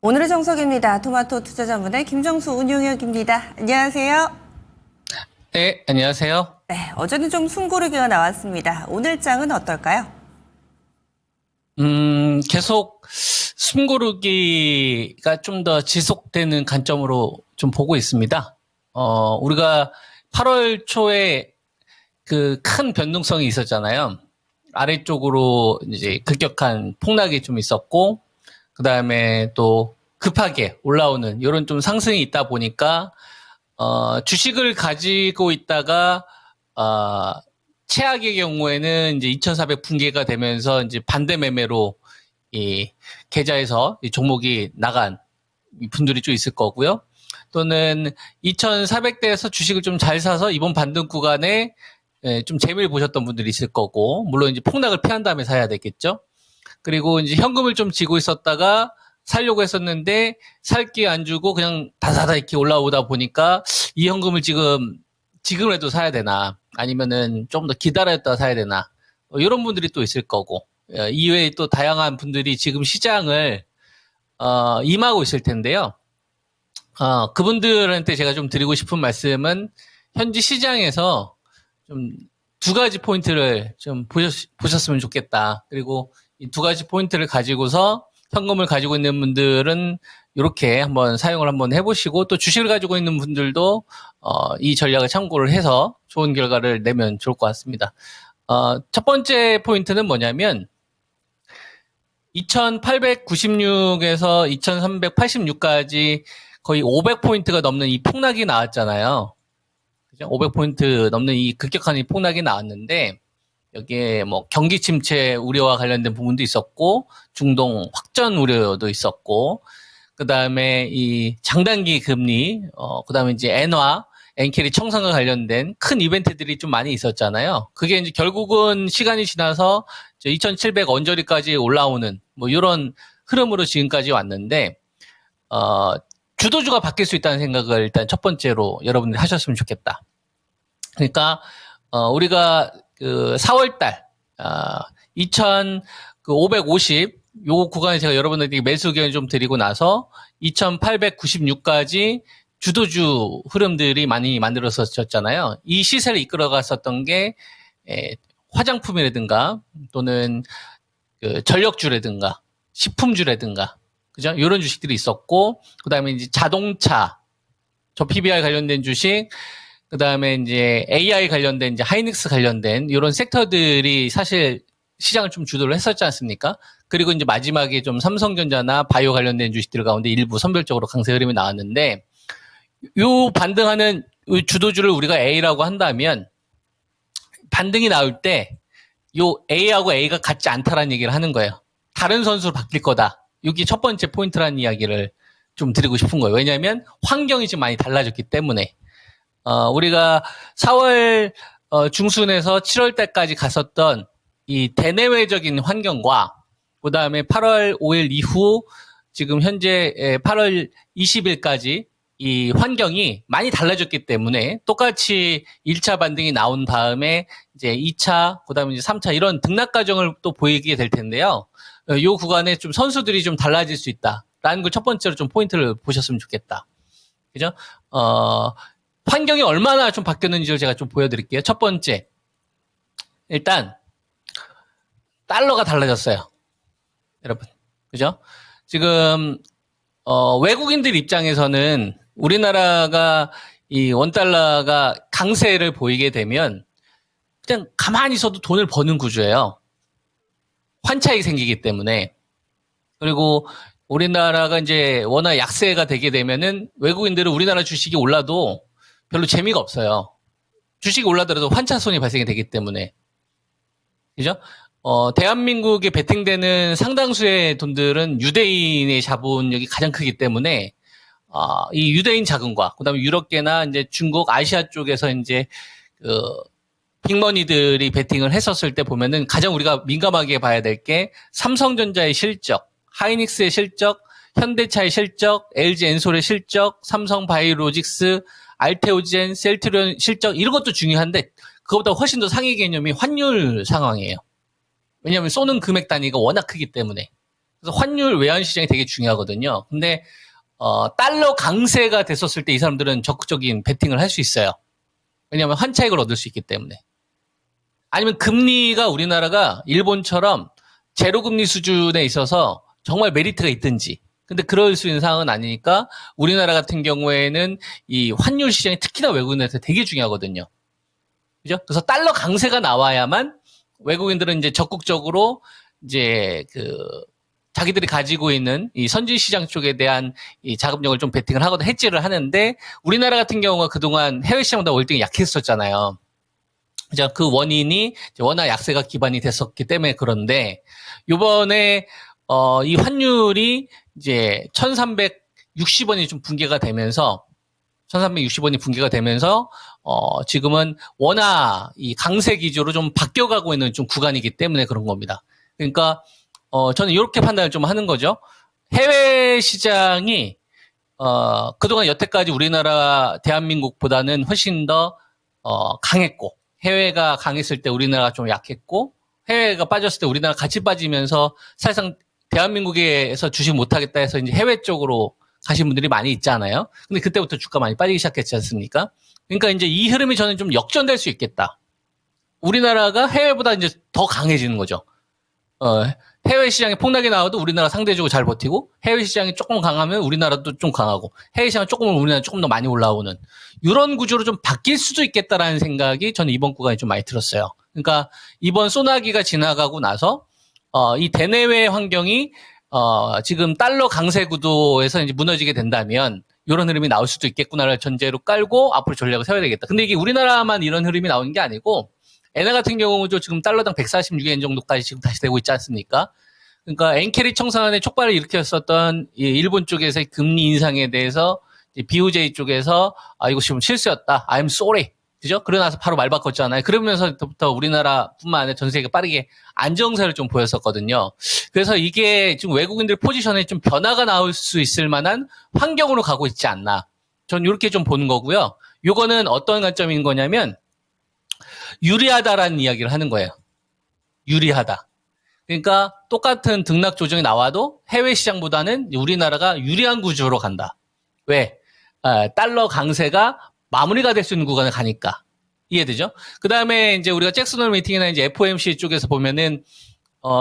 오늘의 정석입니다. 토마토 투자자문의 김정수 운용역입니다. 안녕하세요. 네, 안녕하세요. 네, 어제는 좀 숨고르기가 나왔습니다. 오늘 장은 어떨까요? 계속 숨고르기가 좀 더 지속되는 관점으로 좀 보고 있습니다. 우리가 8월 초에 그 큰 변동성이 있었잖아요. 아래쪽으로 이제 급격한 폭락이 좀 있었고, 그 다음에 또 급하게 올라오는 이런 좀 상승이 있다 보니까, 주식을 가지고 있다가, 최악의 경우에는 이제 2,400 붕괴가 되면서 이제 반대 매매로 이 계좌에서 이 종목이 나간 분들이 좀 있을 거고요. 또는 2,400대에서 주식을 좀 잘 사서 이번 반등 구간에 좀 재미를 보셨던 분들이 있을 거고, 물론 이제 폭락을 피한 다음에 사야 되겠죠. 그리고 이제 현금을 좀 쥐고 있었다가 살려고 했었는데 살 기회 안 주고 그냥 다다다 이렇게 올라오다 보니까 이 현금을 지금이라도 사야 되나, 아니면은 좀 더 기다렸다 사야 되나, 이런 분들이 또 있을 거고, 이외에 또 다양한 분들이 지금 시장을 임하고 있을 텐데요. 그분들한테 제가 좀 드리고 싶은 말씀은, 현지 시장에서 좀 두 가지 포인트를 좀 보셨으면 좋겠다. 그리고 이 두 가지 포인트를 가지고서 현금을 가지고 있는 분들은 이렇게 한번 사용을 한번 해보시고, 또 주식을 가지고 있는 분들도 이 전략을 참고를 해서 좋은 결과를 내면 좋을 것 같습니다. 첫 번째 포인트는 뭐냐면, 2896에서 2386까지 거의 500포인트가 넘는 이 폭락이 나왔잖아요. 500포인트 넘는 이 급격한 이 폭락이 나왔는데, 여기에 뭐 경기 침체 우려와 관련된 부분도 있었고, 중동 확전 우려도 있었고, 그 다음에 이 장단기 금리, 그 다음에 이제 엔화, 엔캐리 청산과 관련된 큰 이벤트들이 좀 많이 있었잖아요. 그게 이제 결국은 시간이 지나서 2,700 언저리까지 올라오는 뭐 이런 흐름으로 지금까지 왔는데, 주도주가 바뀔 수 있다는 생각을 일단 첫 번째로 여러분들이 하셨으면 좋겠다. 그러니까 우리가 그 4월달 2,550 요 구간에 제가 여러분들에게 매수 의견을 좀 드리고 나서 2,896까지 주도주 흐름들이 많이 만들어졌잖아요. 이 시세를 이끌어갔었던 게 화장품이라든가 또는 그 전력주라든가 식품주라든가, 그죠? 이런 주식들이 있었고, 그 다음에 이제 자동차, 저 PBR 관련된 주식, 그 다음에 이제 AI 관련된 이제 하이닉스 관련된 이런 sek터들이 사실 시장을 좀 주도를 했었지 않습니까? 그리고 이제 마지막에 좀 삼성전자나 바이오 관련된 주식들 가운데 일부 선별적으로 강세 흐름이 나왔는데, 요 반등하는 주도주를 우리가 A라고 한다면, 반등이 나올 때 요 A하고 A가 같지 않다라는 얘기를 하는 거예요. 다른 선수로 바뀔 거다. 이게 첫 번째 포인트라는 이야기를 좀 드리고 싶은 거예요. 왜냐하면 환경이 지금 많이 달라졌기 때문에. 우리가 4월 중순에서 7월 때까지 갔었던 이 대내외적인 환경과, 그 다음에 8월 5일 이후 지금 현재 8월 20일까지 이 환경이 많이 달라졌기 때문에, 똑같이 1차 반등이 나온 다음에 이제 2차, 그 다음에 이제 3차 이런 등락 과정을 또 보이게 될 텐데요. 요 구간에 좀 선수들이 좀 달라질 수 있다라는 걸 첫 번째로 좀 포인트를 보셨으면 좋겠다. 그죠? 환경이 얼마나 좀 바뀌었는지를 제가 좀 보여드릴게요. 첫 번째, 일단 달러가 달라졌어요, 여러분. 그죠? 지금 외국인들 입장에서는 우리나라가 이 원달러가 강세를 보이게 되면 그냥 가만히 있어도 돈을 버는 구조예요. 환차익이 생기기 때문에. 그리고 우리나라가 이제 워낙 약세가 되게 되면은 외국인들은 우리나라 주식이 올라도 별로 재미가 없어요. 주식이 올라더라도 환차손이 발생이 되기 때문에. 그죠? 대한민국에 베팅되는 상당수의 돈들은 유대인의 자본력이 가장 크기 때문에, 이 유대인 자금과, 그 다음에 유럽계나 이제 중국, 아시아 쪽에서 이제, 빅머니들이 베팅을 했었을 때 보면은 가장 우리가 민감하게 봐야 될 게 삼성전자의 실적, 하이닉스의 실적, 현대차의 실적, LG 엔솔의 실적, 삼성바이오로직스, 알테오젠, 셀트리온 실적, 이런 것도 중요한데, 그것보다 훨씬 더 상위 개념이 환율 상황이에요. 왜냐하면 쏘는 금액 단위가 워낙 크기 때문에. 그래서 환율 외환 시장이 되게 중요하거든요. 근데 달러 강세가 됐었을 때 이 사람들은 적극적인 베팅을 할 수 있어요. 왜냐하면 환차익을 얻을 수 있기 때문에. 아니면 금리가 우리나라가 일본처럼 제로금리 수준에 있어서 정말 메리트가 있든지. 근데 그럴 수 있는 상황은 아니니까 우리나라 같은 경우에는 이 환율 시장이 특히나 외국인한테 되게 중요하거든요. 그죠? 그래서 달러 강세가 나와야만 외국인들은 이제 적극적으로 이제 자기들이 가지고 있는 이 선진 시장 쪽에 대한 이 자금력을 좀 베팅을 하거나 해지를 하는데 우리나라 같은 경우가 그동안 해외 시장보다 월등히 약했었잖아요. 그죠? 그 원인이 워낙 약세가 기반이 됐었기 때문에 그런데 요번에 이 환율이 이제 1360원이 좀 붕괴가 되면서 1360원이 붕괴가 되면서 지금은 워낙 이 강세 기조로 좀 바뀌어가고 있는 좀 구간이기 때문에 그런 겁니다. 그러니까 저는 이렇게 판단을 좀 하는 거죠. 해외 시장이 그동안 여태까지 우리나라 대한민국보다는 훨씬 더 강했고 해외가 강했을 때 우리나라가 좀 약했고 해외가 빠졌을 때 우리나라 같이 빠지면서 사실상 대한민국에서 주식 못하겠다 해서 이제 해외 쪽으로 가신 분들이 많이 있잖아요. 근데 그때부터 주가 많이 빠지기 시작했지 않습니까? 그러니까 이제 이 흐름이 저는 좀 역전될 수 있겠다. 우리나라가 해외보다 이제 더 강해지는 거죠. 해외 시장이 폭락이 나와도 우리나라 상대적으로 잘 버티고 해외 시장이 조금 강하면 우리나라도 좀 강하고 해외 시장이 조금 우리나라 조금 더 많이 올라오는 이런 구조로 좀 바뀔 수도 있겠다라는 생각이 저는 이번 구간에 좀 많이 들었어요. 그러니까 이번 소나기가 지나가고 나서 이 대내외 환경이 지금 달러 강세 구도에서 이제 무너지게 된다면 이런 흐름이 나올 수도 있겠구나를 전제로 깔고 앞으로 전략을 세워야 되겠다. 근데 이게 우리나라만 이런 흐름이 나오는 게 아니고 엔화 같은 경우도 지금 달러당 146엔 정도까지 지금 다시 되고 있지 않습니까? 그러니까 엔캐리 청산에 촉발을 일으켰었던 일본 쪽에서의 금리 인상에 대해서 BOJ 쪽에서 이거 지금 실수였다. I'm sorry. 그죠? 그러고 나서 바로 말 바꿨잖아요. 그러면서부터 우리나라뿐만 아니라 전 세계가 빠르게 안정세를 좀 보였었거든요. 그래서 이게 지금 외국인들 포지션에 좀 변화가 나올 수 있을 만한 환경으로 가고 있지 않나. 전 이렇게 좀 보는 거고요. 요거는 어떤 관점인 거냐면 유리하다라는 이야기를 하는 거예요. 유리하다. 그러니까 똑같은 등락 조정이 나와도 해외 시장보다는 우리나라가 유리한 구조로 간다. 왜? 달러 강세가 마무리가 될 수 있는 구간을 가니까. 이해되죠? 그 다음에 이제 우리가 잭슨홀 미팅이나 이제 FOMC 쪽에서 보면은,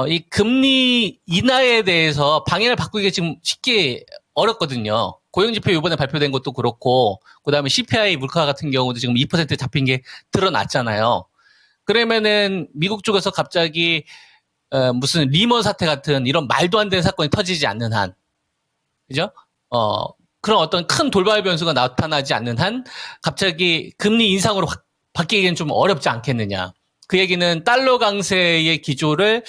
이 금리 인하에 대해서 방향을 바꾸기가 지금 쉽게 어렵거든요. 고용지표 이번에 발표된 것도 그렇고, 그 다음에 CPI 물가 같은 경우도 지금 2% 잡힌 게 드러났잖아요. 그러면은 미국 쪽에서 갑자기, 무슨 리먼 사태 같은 이런 말도 안 되는 사건이 터지지 않는 한, 그죠? 그런 어떤 큰 돌발 변수가 나타나지 않는 한 갑자기 금리 인상으로 바뀌기는 좀 어렵지 않겠느냐. 그 얘기는 달러 강세의 기조를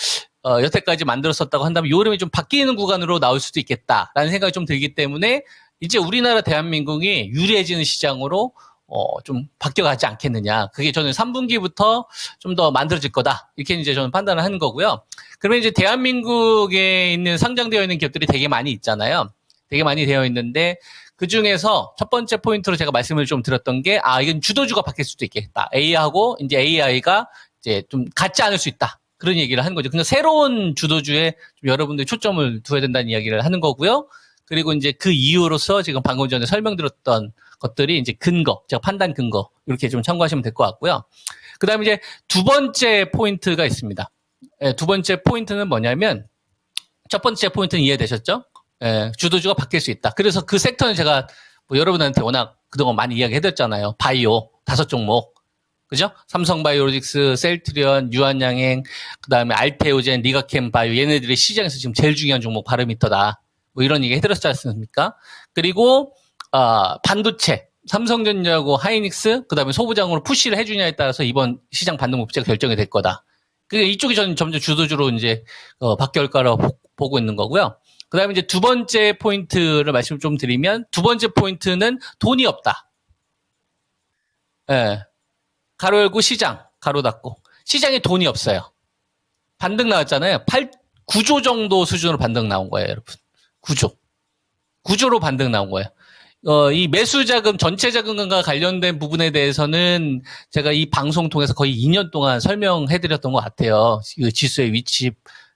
여태까지 만들었었다고 한다면 이 흐름이 좀 바뀌는 구간으로 나올 수도 있겠다라는 생각이 좀 들기 때문에 이제 우리나라 대한민국이 유리해지는 시장으로 좀 바뀌어가지 않겠느냐. 그게 저는 3분기부터 좀 더 만들어질 거다. 이렇게 이제 저는 판단을 하는 거고요. 그러면 이제 대한민국에 있는 상장되어 있는 기업들이 되게 많이 있잖아요. 되게 많이 되어 있는데 그 중에서 첫 번째 포인트로 제가 말씀을 좀 드렸던 게 이건 주도주가 바뀔 수도 있겠다. A하고 이제 AI가 이제 좀 같지 않을 수 있다. 그런 얘기를 하는 거죠. 그러니까 새로운 주도주에 좀 여러분들이 초점을 두어야 된다는 이야기를 하는 거고요. 그리고 이제 그 이유로서 지금 방금 전에 설명드렸던 것들이 이제 근거, 제가 판단 근거 이렇게 좀 참고하시면 될 것 같고요. 그다음에 이제 두 번째 포인트가 있습니다. 두 번째 포인트는 뭐냐면 첫 번째 포인트는 이해되셨죠? 주도주가 바뀔 수 있다. 그래서 그 섹터는 제가 뭐 여러분한테 워낙 그동안 많이 이야기해드렸잖아요. 바이오 5종목. 그죠? 삼성바이오로직스, 셀트리온, 유한양행, 그 다음에 알테오젠, 리가캠 바이오 얘네들이 시장에서 지금 제일 중요한 종목 바로미터다. 뭐 이런 얘기 해드렸지 않습니까? 그리고 반도체, 삼성전자하고 하이닉스, 그 다음에 소부장으로 푸시를 해주냐에 따라서 이번 시장 반등 목표가 결정이 될 거다. 그러니까 이쪽이 저는 점점 주도주로 이제 바뀔 거라고 보고 있는 거고요. 그 다음에 이제 두 번째 포인트를 말씀 좀 드리면, 두 번째 포인트는 돈이 없다. 가로 열고 시장, 가로 닫고. 시장에 돈이 없어요. 반등 나왔잖아요. 9조 정도 수준으로 반등 나온 거예요, 여러분. 9조로 반등 나온 거예요. 이 매수 자금, 전체 자금과 관련된 부분에 대해서는 제가 이 방송 통해서 거의 2년 동안 설명해 드렸던 것 같아요. 이 지수의 위치,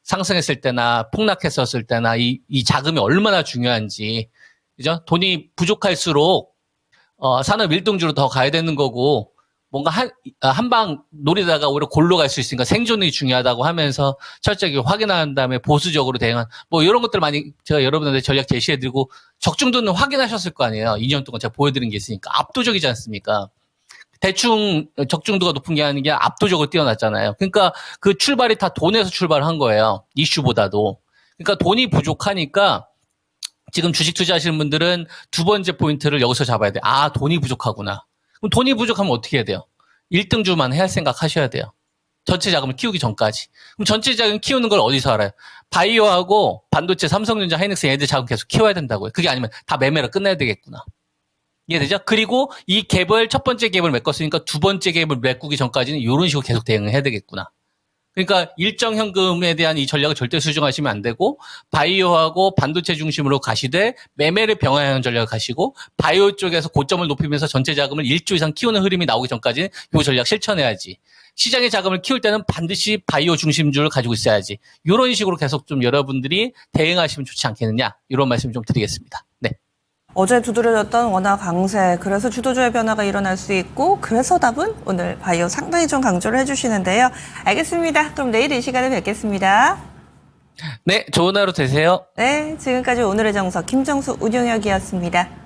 상승했을 때나 폭락했었을 때나 이 자금이 얼마나 중요한지, 그죠? 돈이 부족할수록 산업 1등주로 더 가야 되는 거고, 뭔가 한방 노리다가 오히려 골로 갈 수 있으니까 생존이 중요하다고 하면서 철저하게 확인한 다음에 보수적으로 대응한, 뭐 이런 것들 많이 제가 여러분한테 전략 제시해드리고, 적중도는 확인하셨을 거 아니에요. 2년 동안 제가 보여드린 게 있으니까. 압도적이지 않습니까? 대충 적중도가 높은 게 아닌 게 압도적으로 뛰어났잖아요. 그러니까 그 출발이 다 돈에서 출발한 거예요. 이슈보다도. 그러니까 돈이 부족하니까 지금 주식 투자하시는 분들은 두 번째 포인트를 여기서 잡아야 돼요. 아, 돈이 부족하구나. 그럼 돈이 부족하면 어떻게 해야 돼요? 1등주만 해야 생각 하셔야 돼요. 전체 자금을 키우기 전까지. 그럼 전체 자금 키우는 걸 어디서 알아요? 바이오하고 반도체, 삼성전자, 하이닉스 얘들 자금 계속 키워야 된다고요. 그게 아니면 다 매매로 끝내야 되겠구나. 이해되죠? 그리고 이 갭을, 첫 번째 갭을 메꿨으니까 두 번째 갭을 메꾸기 전까지는 이런 식으로 계속 대응을 해야 되겠구나. 그러니까 일정 현금에 대한 이 전략을 절대 수정하시면 안 되고, 바이오하고 반도체 중심으로 가시되 매매를 병행하는 전략을 가시고, 바이오 쪽에서 고점을 높이면서 전체 자금을 1조 이상 키우는 흐름이 나오기 전까지는 이 전략 실천해야지. 시장의 자금을 키울 때는 반드시 바이오 중심주를 가지고 있어야지. 이런 식으로 계속 좀 여러분들이 대응하시면 좋지 않겠느냐, 이런 말씀 좀 드리겠습니다. 네. 어제 두드려졌던 원화 강세, 그래서 주도주의 변화가 일어날 수 있고, 그래서 답은 오늘 바이오 상당히 좀 강조를 해주시는데요. 알겠습니다. 그럼 내일 이 시간에 뵙겠습니다. 네, 좋은 하루 되세요. 네, 지금까지 오늘의 정석 김정수 운용역이었습니다.